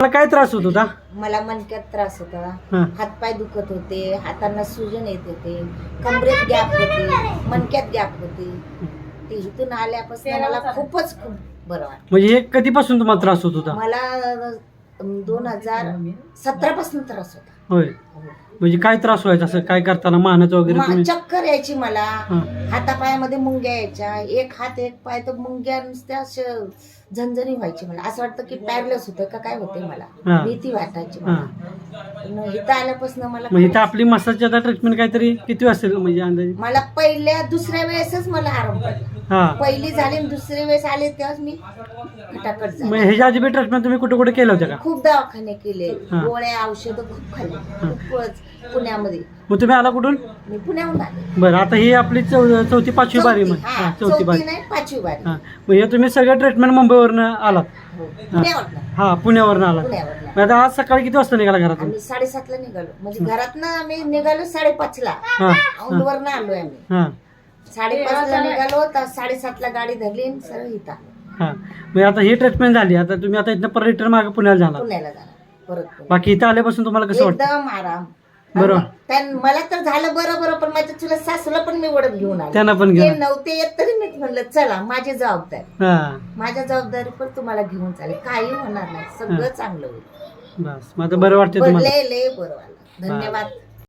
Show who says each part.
Speaker 1: मला काय त्रास होत होता?
Speaker 2: मला मणक्यात त्रास होता,
Speaker 1: हा.
Speaker 2: हातपाय दुखत होते, हातांना सुजन येत होते, कमरेत गॅप होते, मणक्यात गॅप होते. ते इथून आल्यापासून मला खूपच खूप बरं वाटतं.
Speaker 1: म्हणजे हे कधीपासून तुम्हाला त्रास होत होता?
Speaker 2: मला 2017 पासून त्रास होता.
Speaker 1: होय. म्हणजे काय त्रास व्हायचा असं काय करताना मानत वगैरे तुम्ही?
Speaker 2: चक्कर यायची मला,
Speaker 1: हा.
Speaker 2: हातापायामध्ये मुंग्या यायच्या, एक हात एक पाय तर मुंग्या नुसत्या झणझणी व्हायची. मला असं वाटतं की पॅरलेस होतं का काय होते. मला
Speaker 1: हा.
Speaker 2: भीती वाटायची
Speaker 1: हा.
Speaker 2: मला. पण इथं आल्यापासून मला
Speaker 1: म्हणजे इथं आपली मसाजची आता ट्रीटमेंट काहीतरी किती असेल म्हणजे अंदाजे?
Speaker 2: मला पहिल्या दुसऱ्या वेळेसच मला आराम पडला.
Speaker 1: हा.
Speaker 2: पहिली झाली आणि दुसरी वेळेस आले तेव्हाच मी खटाखट झाले.
Speaker 1: मग ह्याच्या आधी ट्रीटमेंट तुम्ही कुठे कुठे केलं होतं का?
Speaker 2: खूप दवाखाने केले,
Speaker 1: हा.
Speaker 2: गोळ्या औषधं खूप खाल्ली, खूपच पुण्यामध्ये.
Speaker 1: मग तुम्ही आला कुठून?
Speaker 2: मी पुण्याहून आले.
Speaker 1: बरं, आता ही आपली चौथी पाचवी बारी मग.
Speaker 2: हा,
Speaker 1: चौथी
Speaker 2: चौथी
Speaker 1: बारी.
Speaker 2: नाही 5वी बारी.
Speaker 1: हा. मग हे तुम्ही सगळं ट्रीटमेंट मुंबईवरनं आलात?
Speaker 2: हो, पुण्यावरनं.
Speaker 1: हा, पुण्यावरनं आलात.
Speaker 2: पुण्यावरनं.
Speaker 1: मग आता आज सकाळी किती वाजता निघाला घरातून?
Speaker 2: आम्ही 7:30ला निघालो. म्हणजे घरातनं आम्ही निघालो 5:30ला.
Speaker 1: हा.
Speaker 2: औंधवरनं आलोय आम्ही.
Speaker 1: हा.
Speaker 2: 5:30ला निघालो तर 7:30ला गाडी धरली आणि सरळ इथं आलो.
Speaker 1: हा. मग आता ही ट्रीटमेंट झाली, आता तुम्ही आता इथनं परत रिटर्न मागे पुण्याला जाणार.
Speaker 2: पुण्याला जाणार परत पुण्याला.
Speaker 1: बाकी इथं आल्यापासून तुम्हाला कसं वाटतं?
Speaker 2: एकदम आराम.
Speaker 1: बरोबर.
Speaker 2: मला तर झालं बरोबर, पण माझ्या चुलत सासूला पण मी ओढत घेऊन आले.
Speaker 1: त्यांना पण
Speaker 2: ते
Speaker 1: घेऊन.
Speaker 2: नव्हते येत तरी मी म्हणलं चला माझी जबाबदारी,
Speaker 1: हा.
Speaker 2: माझ्या जबाबदारी पण तुम्हाला घेऊन चालेल, काही होणार नाही, सगळं चांगलं होईल.
Speaker 1: बस मग आता बरं वाटतं तुम्हाला?
Speaker 2: लय बरं वाटलं. धन्यवाद.